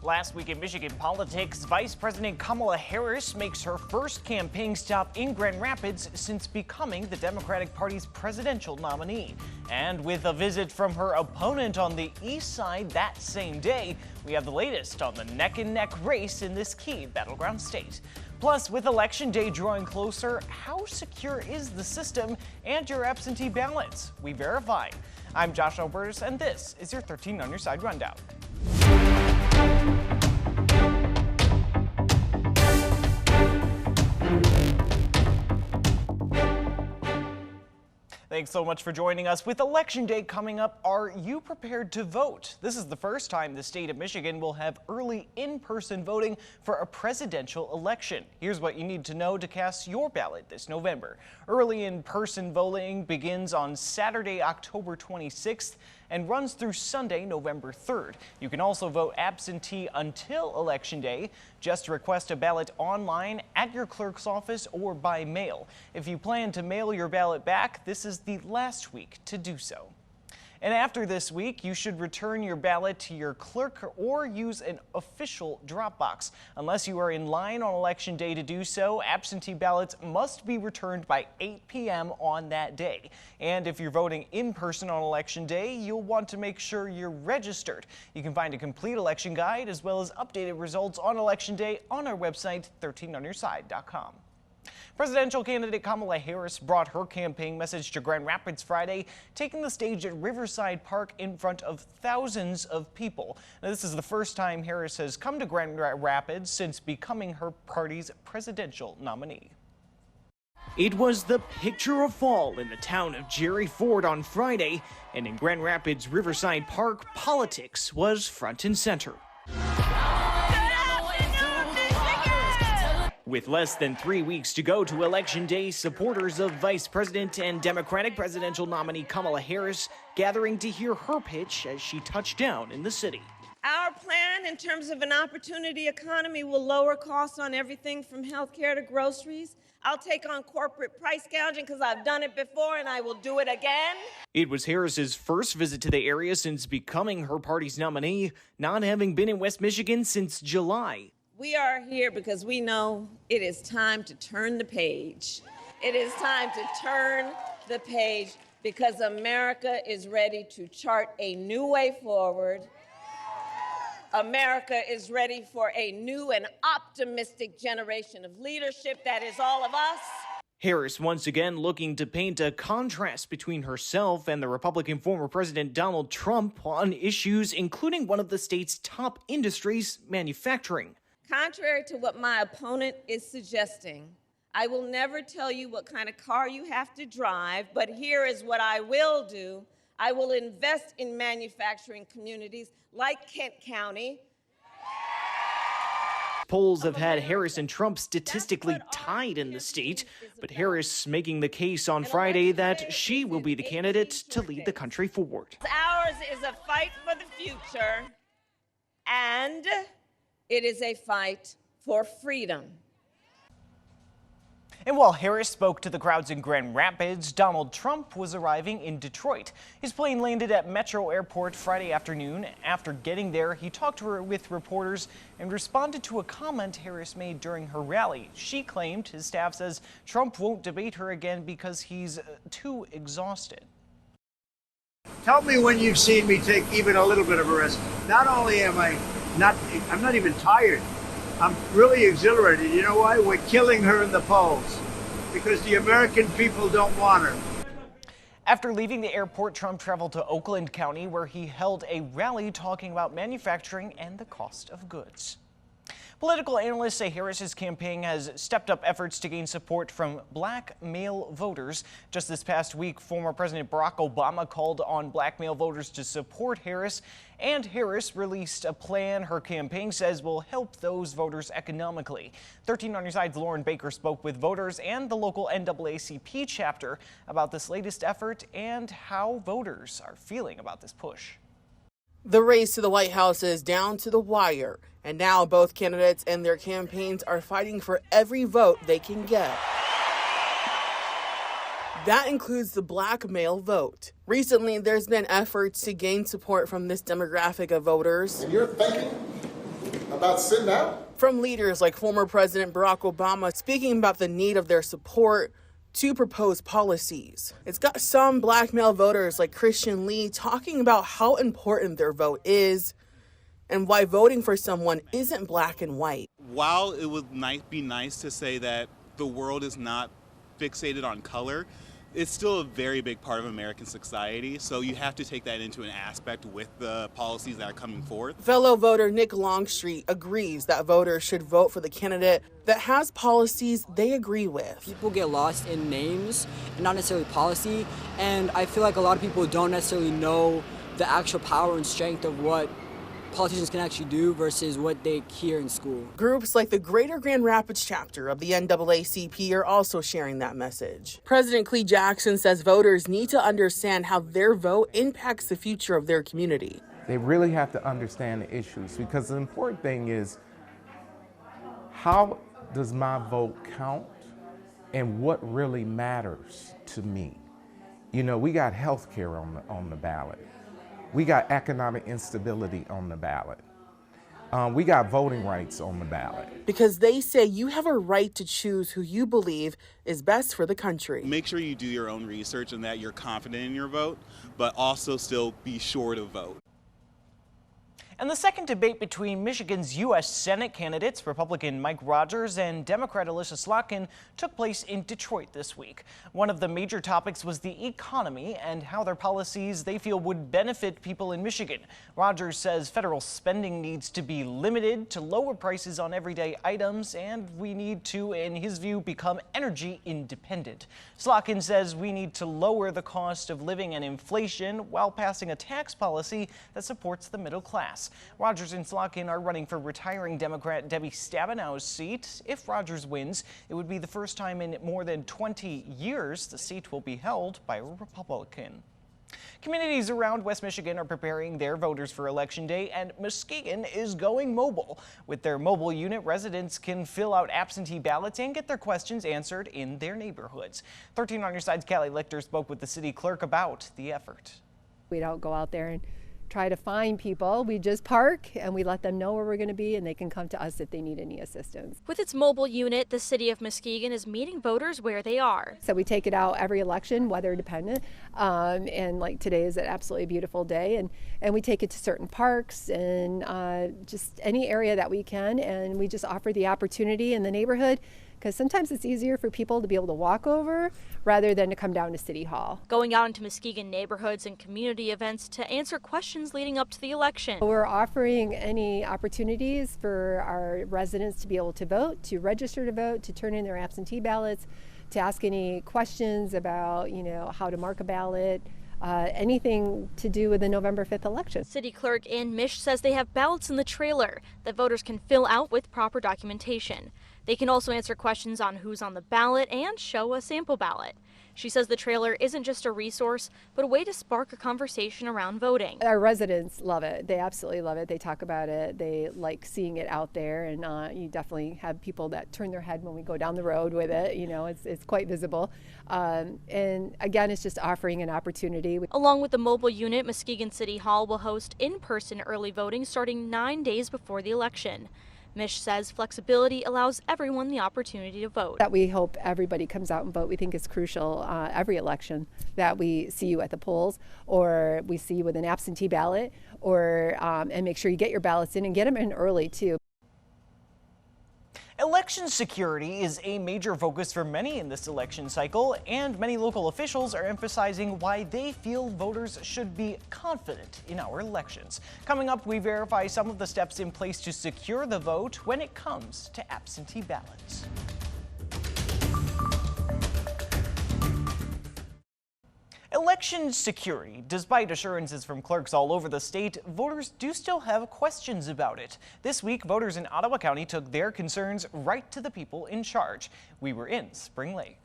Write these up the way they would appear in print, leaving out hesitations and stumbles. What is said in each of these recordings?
Last week in Michigan politics, Vice President Kamala Harris makes her first campaign stop in Grand Rapids since becoming the Democratic Party's presidential nominee. And with a visit from her opponent on the east side that same day, we have the latest on the neck-and-neck race in this key battleground state. Plus, with Election Day drawing closer, how secure is the system and your absentee ballots? We verify. I'm Josh Alburtus, and this is your 13 on your side rundown. Thanks so much for joining us. With Election Day coming up, are you prepared to vote? This is the first time the state of Michigan will have early in-person voting for a presidential election. Here's what you need to know to cast your ballot this November. Early in-person voting begins on Saturday, October 26th and runs through Sunday, November 3rd. You can also vote absentee until Election Day. Just request a ballot online at your clerk's office or by mail. If you plan to mail your ballot back, this is the last week to do so. And after this week, you should return your ballot to your clerk or use an official drop box. Unless you are in line on Election Day to do so, absentee ballots must be returned by 8 p.m. on that day. And if you're voting in person on Election Day, you'll want to make sure you're registered. You can find a complete election guide as well as updated results on Election Day on our website, 13onyourside.com. Presidential candidate Kamala Harris brought her campaign message to Grand Rapids Friday, taking the stage at Riverside Park in front of thousands of people. Now, this is the first time Harris has come to Grand Rapids since becoming her party's presidential nominee. It was the picture of fall in the town of Jerry Ford on Friday, and in Grand Rapids Riverside Park, politics was front and center. With less than 3 weeks to go to Election Day, supporters of Vice President and Democratic presidential nominee Kamala Harris gathering to hear her pitch as she touched down in the city. Our plan in terms of an opportunity economy will lower costs on everything from health care to groceries. I'll take on corporate price gouging because I've done it before and I will do it again. It was Harris's first visit to the area since becoming her party's nominee, not having been in West Michigan since July. We are here because we know it is time to turn the page. It is time to turn the page because America is ready to chart a new way forward. America is ready for a new and optimistic generation of leadership that is all of us. Harris once again looking to paint a contrast between herself and the Republican former President Donald Trump on issues including one of the state's top industries, manufacturing. Contrary to what my opponent is suggesting, I will never tell you what kind of car you have to drive, but here is what I will do. I will invest in manufacturing communities like Kent County. Polls have had Harris and Trump statistically tied in the state, but Harris making the case on Friday that she will be the candidate to lead the country forward. Ours is a fight for the future, and it is a fight for freedom. And while Harris spoke to the crowds in Grand Rapids, Donald Trump was arriving in Detroit. His plane landed at Metro Airport Friday afternoon. After getting there, he talked with reporters and responded to a comment Harris made during her rally. She claimed, his staff says, Trump won't debate her again because he's too exhausted. Tell me when you've seen me take even a little bit of a risk. Not only am I'm not even tired. I'm really exhilarated. You know why? We're killing her in the polls because the American people don't want her. After leaving the airport, Trump traveled to Oakland County, where he held a rally talking about manufacturing and the cost of goods. Political analysts say Harris's campaign has stepped up efforts to gain support from black male voters. Just this past week, former President Barack Obama called on black male voters to support Harris, and Harris released a plan her campaign says will help those voters economically. 13 on Your Side's Lauren Baker spoke with voters and the local NAACP chapter about this latest effort and how voters are feeling about this push. The race to the White House is down to the wire, and now both candidates and their campaigns are fighting for every vote they can get. That includes the black male vote. Recently, there's been efforts to gain support from this demographic of voters. And you're thinking about sitting out. From leaders like former President Barack Obama speaking about the need of their support to propose policies. It's got some black male voters like Christian Lee talking about how important their vote is and why voting for someone isn't black and white. While it would be nice to say that the world is not fixated on color, it's still a very big part of American society, so you have to take that into an aspect with the policies that are coming forth. Fellow voter Nick Longstreet agrees that voters should vote for the candidate that has policies they agree with. People get lost in names and not necessarily policy, and I feel like a lot of people don't necessarily know the actual power and strength of what politicians can actually do versus what they hear in school. Groups like the Greater Grand Rapids chapter of the NAACP are also sharing that message. President Clee Jackson says voters need to understand how their vote impacts the future of their community. They really have to understand the issues, because the important thing is, how does my vote count and what really matters to me? You know, we got health care on the ballot. We got economic instability on the ballot. We got voting rights on the ballot. Because they say you have a right to choose who you believe is best for the country. Make sure you do your own research and that you're confident in your vote, but also still be sure to vote. And the second debate between Michigan's U.S. Senate candidates, Republican Mike Rogers and Democrat Alicia Slotkin, took place in Detroit this week. One of the major topics was the economy and how their policies they feel would benefit people in Michigan. Rogers says federal spending needs to be limited to lower prices on everyday items, and we need to, in his view, become energy independent. Slotkin says we need to lower the cost of living and inflation while passing a tax policy that supports the middle class. Rogers and Slotkin are running for retiring Democrat Debbie Stabenow's seat. If Rogers wins, it would be the first time in more than 20 years the seat will be held by a Republican. Communities around West Michigan are preparing their voters for Election Day, and Muskegon is going mobile. With their mobile unit, residents can fill out absentee ballots and get their questions answered in their neighborhoods. 13 on your side's Callie Lichter spoke with the city clerk about the effort. We don't go out there and try to find people. We just park and we let them know where we're going to be, and they can come to us if they need any assistance. With its mobile unit, the city of Muskegon is meeting voters where they are. So we take it out every election, weather dependent, and like today is an absolutely beautiful day, and we take it to certain parks and just any area that we can, and we just offer the opportunity in the neighborhood, because sometimes it's easier for people to be able to walk over rather than to come down to City Hall. Going out into Muskegon neighborhoods and community events to answer questions leading up to the election. We're offering any opportunities for our residents to be able to vote, to register to vote, to turn in their absentee ballots, to ask any questions about, how to mark a ballot, anything to do with the November 5th election. City Clerk Ann Mish says they have ballots in the trailer that voters can fill out with proper documentation. They can also answer questions on who's on the ballot and show a sample ballot. She says the trailer isn't just a resource, but a way to spark a conversation around voting. Our residents love it. They absolutely love it. They talk about it. They like seeing it out there, and you definitely have people that turn their head when we go down the road with it. It's quite visible. And again, it's just offering an opportunity. Along with the mobile unit, Muskegon City Hall will host in-person early voting starting 9 days before the election. Mish says flexibility allows everyone the opportunity to vote. That we hope everybody comes out and vote. We think it's crucial every election that we see you at the polls, or we see you with an absentee ballot, or and make sure you get your ballots in and get them in early too. Election security is a major focus for many in this election cycle, and many local officials are emphasizing why they feel voters should be confident in our elections. Coming up, we verify some of the steps in place to secure the vote when it comes to absentee ballots. Election security. Despite assurances from clerks all over the state, voters do still have questions about it. This week, voters in Ottawa County took their concerns right to the people in charge. We were in Spring Lake.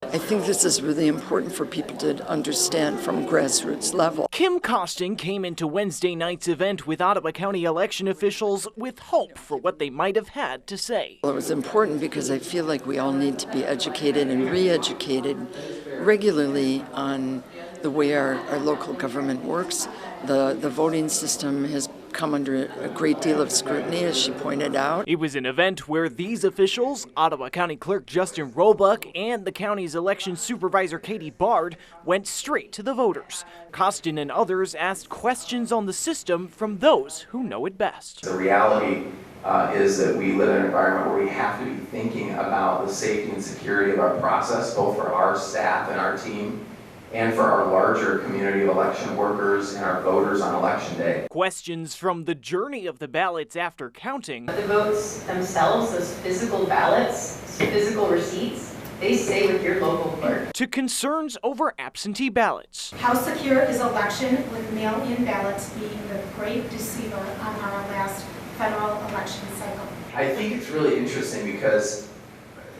I think this is really important for people to understand from grassroots level. Kim Costing came into Wednesday night's event with Ottawa County election officials with hope for what they might have had to say. Well, it was important because I feel like we all need to be educated and re-educated regularly on the way our local government works. The voting system has come under a great deal of scrutiny, as she pointed out. It was an event where these officials, Ottawa County Clerk Justin Roebuck and the county's election supervisor Katie Bard, went straight to the voters. Costin and others asked questions on the system from those who know it best. The reality is that we live in an environment where we have to be thinking about the safety and security of our process, both for our staff and our team, and for our larger community of election workers and our voters on Election Day. Questions from the journey of the ballots after counting. The votes themselves, those physical ballots, physical receipts, they stay with your local clerk. To concerns over absentee ballots. How secure is election with mail-in ballots being the great deceiver on our last federal election cycle? I think it's really interesting because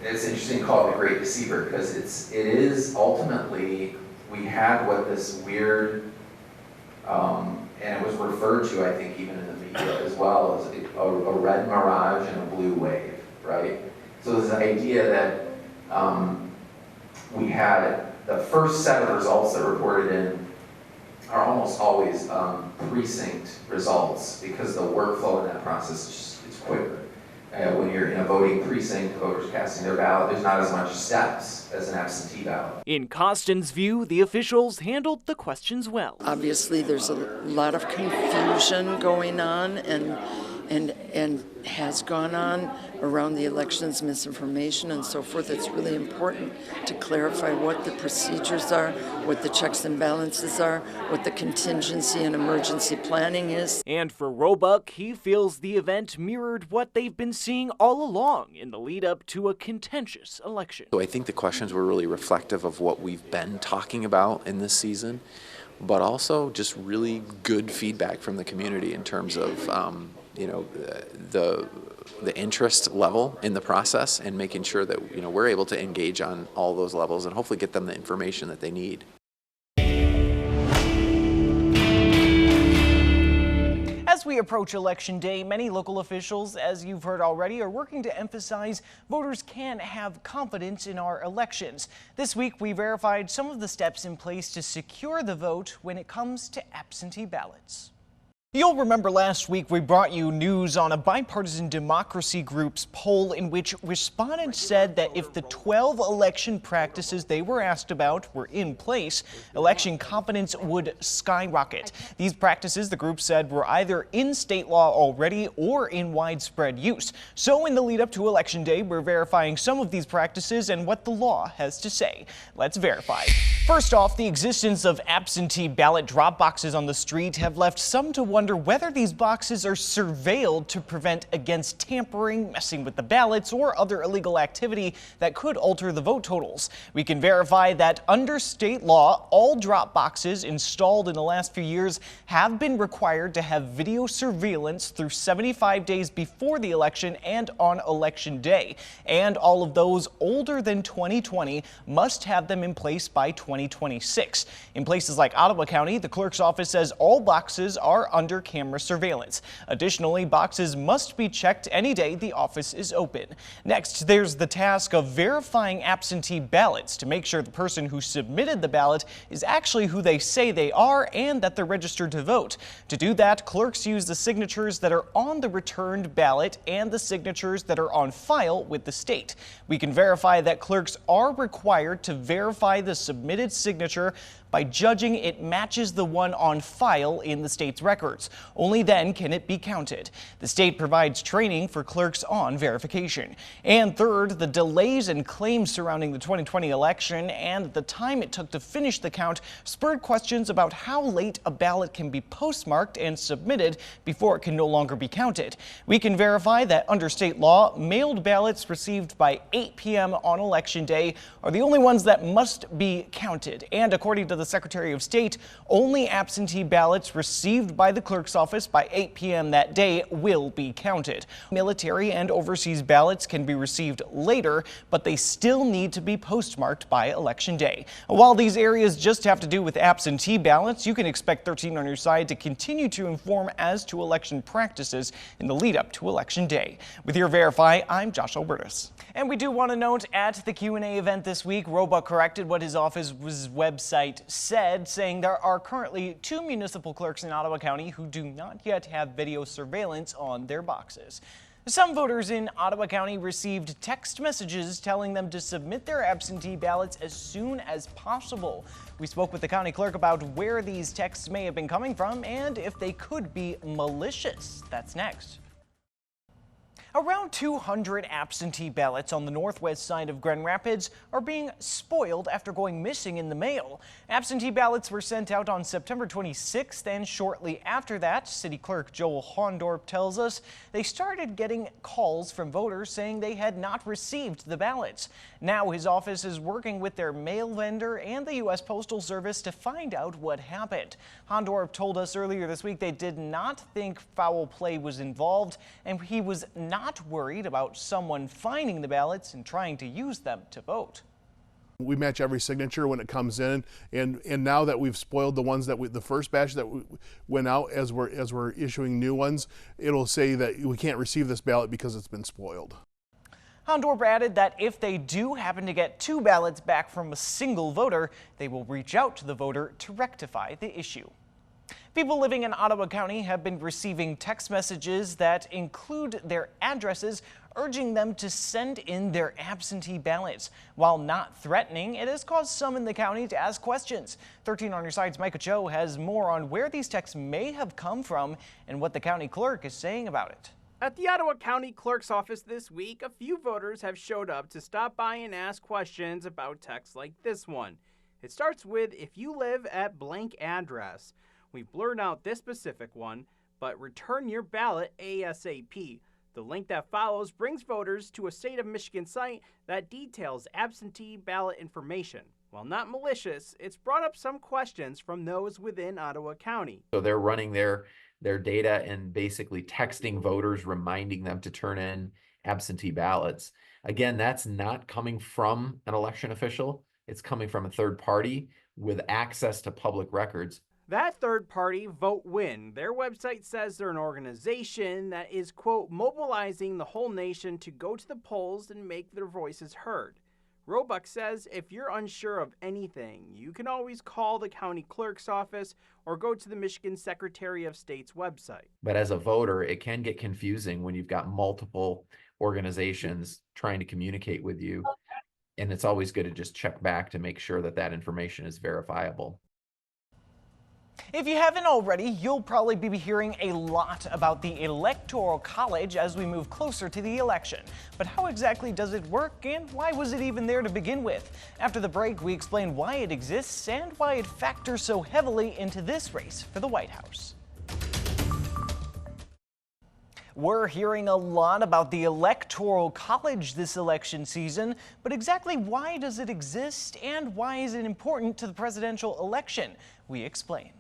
it's interesting to call it the great deceiver, because it is ultimately, we had what this weird, and it was referred to, I think, even in the media as well, as a red mirage and a blue wave, right? So this idea that we had the first set of results that reported in are almost always precinct results, because the workflow in that process is quicker. When you're in a voting precinct, voters casting their ballot, there's not as much steps as an absentee ballot. In Costin's view, the officials handled the questions well. Obviously, there's a lot of confusion going on and has gone on around the elections, misinformation and so forth. It's really important to clarify what the procedures are, what the checks and balances are, what the contingency and emergency planning is. And for Roebuck, he feels the event mirrored what they've been seeing all along in the lead up to a contentious election. So I think the questions were really reflective of what we've been talking about in this season, but also just really good feedback from the community in terms of the interest level in the process, and making sure that we're able to engage on all those levels and hopefully get them the information that they need. As we approach Election Day, many local officials, as you've heard already, are working to emphasize voters can have confidence in our elections. This week, we verified some of the steps in place to secure the vote when it comes to absentee ballots. You'll remember last week we brought you news on a bipartisan democracy group's poll in which respondents said that if the 12 election practices they were asked about were in place, election confidence would skyrocket. These practices, the group said, were either in state law already or in widespread use. So in the lead up to Election Day, we're verifying some of these practices and what the law has to say. Let's verify. First off, the existence of absentee ballot drop boxes on the street have left some to wonder whether these boxes are surveilled to prevent against tampering, messing with the ballots, or other illegal activity that could alter the vote totals. We can verify that under state law, all drop boxes installed in the last few years have been required to have video surveillance through 75 days before the election and on Election Day. And all of those older than 2020 must have them in place by 2026. In places like Ottawa County, the clerk's office says all boxes are under camera surveillance. Additionally, boxes must be checked any day the office is open. Next, there's the task of verifying absentee ballots to make sure the person who submitted the ballot is actually who they say they are and that they're registered to vote. To do that, clerks use the signatures that are on the returned ballot and the signatures that are on file with the state. We can verify that clerks are required to verify the submitted signature by judging it matches the one on file in the state's records. Only then can it be counted. The state provides training for clerks on verification. And third, the delays and claims surrounding the 2020 election and the time it took to finish the count spurred questions about how late a ballot can be postmarked and submitted before it can no longer be counted. We can verify that under state law, mailed ballots received by 8 p.m. on Election Day are the only ones that must be counted. And according to the Secretary of State, only absentee ballots received by the clerk's office by 8 p.m. that day will be counted. Military and overseas ballots can be received later, but they still need to be postmarked by Election Day. While these areas just have to do with absentee ballots, you can expect 13 on your side to continue to inform as to election practices in the lead up to Election Day. With your Verify, I'm Josh Alburtus. And we do want to note at the Q&A event this week, Roebuck corrected what his office's website said, saying there are currently 2 municipal clerks in Ottawa County who do not yet have video surveillance on their boxes. Some voters in Ottawa County received text messages telling them to submit their absentee ballots as soon as possible. We spoke with the county clerk about where these texts may have been coming from and if they could be malicious. That's next. Around 200 absentee ballots on the northwest side of Grand Rapids are being spoiled after going missing in the mail. Absentee ballots were sent out on September 26th, and shortly after that, City Clerk Joel Hondorp tells us they started getting calls from voters saying they had not received the ballots. Now his office is working with their mail vendor and the U.S. Postal Service to find out what happened. Hondorp told us earlier this week they did not think foul play was involved, and he was not worried about someone finding the ballots and trying to use them to vote. We match every signature when it comes in, and now that we've spoiled the ones that the first batch that went out, as we're issuing new ones, it'll say that we can't receive this ballot because it's been spoiled. Hondorp added that if they do happen to get 2 ballots back from a single voter, they will reach out to the voter to rectify the issue. People living in Ottawa County have been receiving text messages that include their addresses, urging them to send in their absentee ballots. While not threatening, it has caused some in the county to ask questions. 13 on your side's Micah Cho has more on where these texts may have come from and what the county clerk is saying about it. At the Ottawa County Clerk's office this week, a few voters have showed up to stop by and ask questions about texts like this one. It starts with, "If you live at blank address." We've blurred out this specific one, but return your ballot ASAP. The link that follows brings voters to a State of Michigan site that details absentee ballot information. While not malicious, it's brought up some questions from those within Ottawa County. So they're running their data and basically texting voters, reminding them to turn in absentee ballots. Again, that's not coming from an election official. It's coming from a third party with access to public records. That third party, VoteWin, their website says they're an organization that is, quote, mobilizing the whole nation to go to the polls and make their voices heard. Roebuck says if you're unsure of anything, you can always call the county clerk's office or go to the Michigan Secretary of State's website. But as a voter, it can get confusing when you've got multiple organizations trying to communicate with you. And it's always good to just check back to make sure that that information is verifiable. If you haven't already, you'll probably be hearing a lot about the Electoral College as we move closer to the election. But how exactly does it work, and why was it even there to begin with? After the break, we explain why it exists and why it factors so heavily into this race for the White House. We're hearing a lot about the Electoral College this election season, but exactly why does it exist and why is it important to the presidential election? We explain.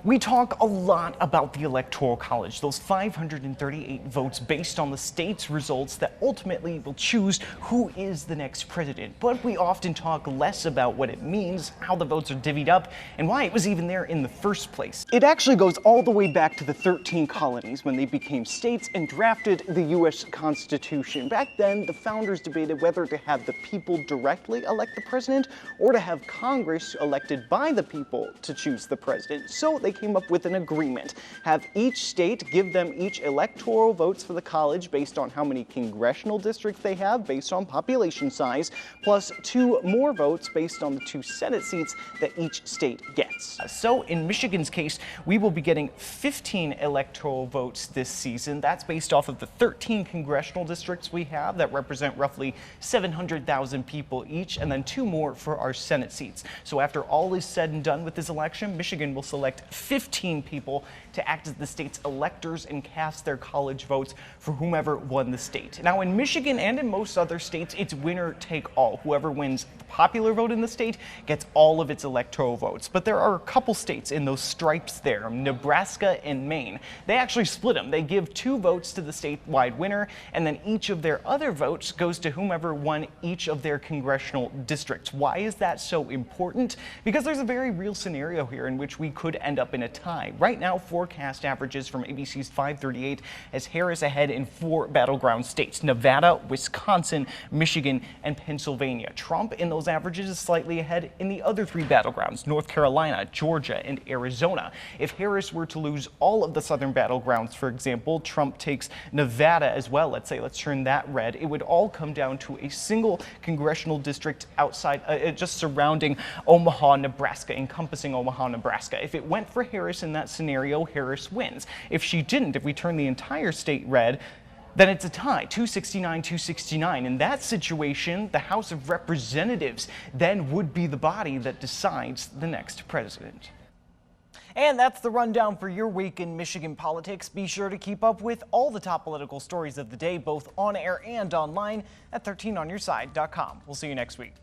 We talk a lot about the Electoral College, those 538 votes based on the state's results that ultimately will choose who is the next president. But we often talk less about what it means, how the votes are divvied up, and why it was even there in the first place. It actually goes all the way back to the 13 colonies when they became states and drafted the U.S. Constitution. Back then, the founders debated whether to have the people directly elect the president or to have Congress elected by the people to choose the president. So they came up with an agreement. Have each state give them each electoral votes for the college based on how many congressional districts they have based on population size, plus 2 more votes based on the 2 Senate seats that each state gets. So in Michigan's case, we will be getting 15 electoral votes this season. That's based off of the 13 congressional districts we have that represent roughly 700,000 people each, and then 2 more for our Senate seats. So after all is said and done with this election, Michigan will select 15 people to act as the state's electors and cast their college votes for whomever won the state. Now in Michigan and in most other states, it's winner take all. Whoever wins the popular vote in the state gets all of its electoral votes. But there are a couple states in those stripes there, Nebraska and Maine. They actually split them. They give 2 votes to the statewide winner, and then each of their other votes goes to whomever won each of their congressional districts. Why is that so important? Because there's a very real scenario here in which we could end end up in a tie. Right now, forecast averages from ABC's 538 has Harris ahead in 4 battleground states: Nevada, Wisconsin, Michigan, and Pennsylvania. Trump in those averages is slightly ahead in the other 3 battlegrounds: North Carolina, Georgia, and Arizona. If Harris were to lose all of the southern battlegrounds, for example, Trump takes Nevada as well, let's turn that red, it would all come down to a single congressional district outside, just surrounding Omaha, Nebraska, encompassing Omaha, Nebraska. If it went for Harris in that scenario, Harris wins. If she didn't, if we turn the entire state red, then it's a tie, 269-269. In that situation, the House of Representatives then would be the body that decides the next president. And that's the rundown for your week in Michigan politics. Be sure to keep up with all the top political stories of the day, both on air and online at 13onyourside.com. We'll see you next week.